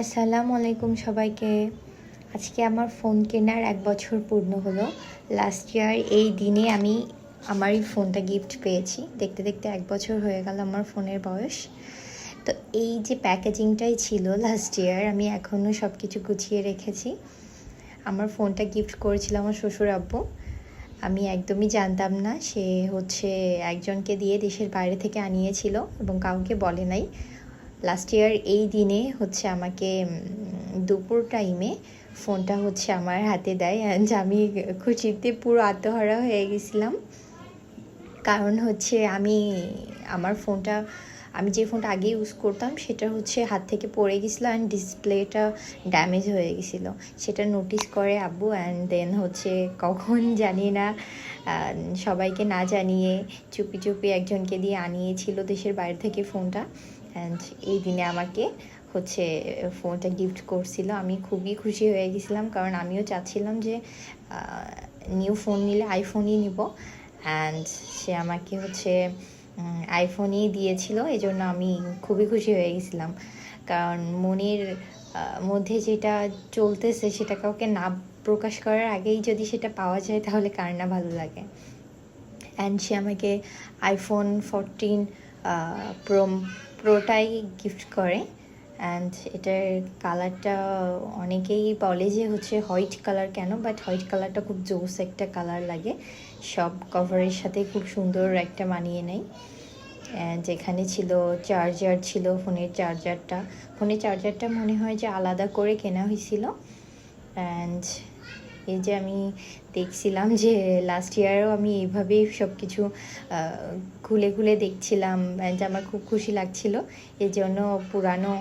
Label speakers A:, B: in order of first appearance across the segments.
A: আসসালামু আলাইকুম সবাইকে। আজকে আমার ফোন কেনার 1 বছর পূর্ণ হলো। লাস্ট ইয়ার এই দিনে আমি আমার এই ফোনটা গিফট পেয়েছি। দেখতে দেখতে 1 বছর হয়ে গেল আমার ফোনের বয়স। তো এই যে প্যাকেজিংটাই ছিল লাস্ট ইয়ার, আমি এখনও সব কিছু গুছিয়ে রেখেছি। আমার ফোনটা গিফট করেছিল আমার শ্বশুর আব্বু। আমি একদমই জানতাম না, সে হচ্ছে একজনকে দিয়ে দেশের বাইরে থেকে আনিয়েছিল এবং কাউকে বলে নাই। লাস্ট ইয়ার এই দিনে হচ্ছে আমাকে দুপুর টাইমে ফোনটা হচ্ছে আমার হাতে দেয়, অ্যান্ড আমি খুশিতে পুরো আত্মহারা হয়ে গেছিলাম। কারণ হচ্ছে আমি যে ফোনটা আগে ইউজ করতাম সেটা হচ্ছে হাত থেকে পড়ে গেছিলো অ্যান্ড ডিসপ্লেটা ড্যামেজ হয়ে গেছিলো। সেটা নোটিস করে আব্বু, অ্যান্ড দেন হচ্ছে কখন জানি না সবাইকে না জানিয়ে চুপি চুপি একজনকে দিয়ে আনিয়েছিল দেশের বাইরে থেকে ফোনটা। অ্যান্ড এই দিনে আমাকে হচ্ছে ফোনটা গিফট করছিল। আমি খুবই খুশি হয়ে গেছিলাম, কারণ আমিও চাচ্ছিলাম যে নিউ ফোন নিলে আইফোনই নিব। অ্যান্ড সে আমাকে হচ্ছে আইফোনই দিয়েছিল, এই জন্য আমি খুবই খুশি হয়ে গেছিলাম। কারণ মনের মধ্যে যেটা চলতেছে সেটা কাউকে না প্রকাশ করার আগেই যদি সেটা পাওয়া যায় তাহলে কার না ভালো লাগে। অ্যান্ড সে আমাকে আইফোন 14 প্রোটাই গিফট করে। অ্যান্ড এটার কালারটা অনেকেই বলে যে হচ্ছে হোয়াইট কালার কেন, বাট হোয়াইট কালারটা খুব জোস একটা কালার লাগে, সব কভারের সাথে খুব সুন্দর একটা মানিয়ে নেয়। যেখানে ছিল চার্জার, ছিল ফোনের চার্জারটা মনে হয় যে আলাদা করে কেনা হয়েছিল। অ্যান্ড এই যে আমি দেখছিলাম যে লাস্ট ইয়ারও আমি এইভাবেই সব কিছু খুলে খুলে দেখছিলাম, যে আমার খুব খুশি লাগছিল। এই জন্য পুরানো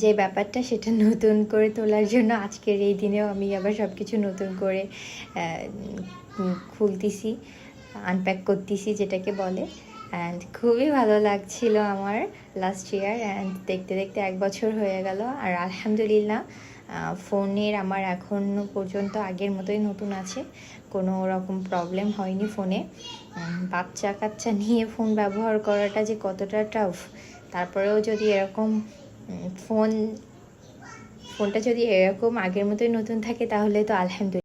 A: যে ব্যাপারটা সেটা নতুন করে তোলার জন্য আজকের এই দিনেও আমি আবার সব কিছু নতুন করে খুলতেছি, আনপ্যাক করতেছি যেটাকে বলে। অ্যান্ড খুবই ভালো লাগছিল আমার লাস্ট ইয়ার। অ্যান্ড দেখতে দেখতে 1 বছর হয়ে গেল, আর আলহামদুলিল্লাহ ফোনের আমার এখনও পর্যন্ত আগের মতোই নতুন আছে, কোনো রকম প্রবলেম হয়নি ফোনে। বাচ্চা কাচ্চা নিয়ে ফোন ব্যবহার করাটা যে কতটা টাফ, তারপরেও যদি এরকম ফোনটা যদি এরকম আগের মতোই নতুন থাকে তাহলে তো আলহামদুলিল্লাহ।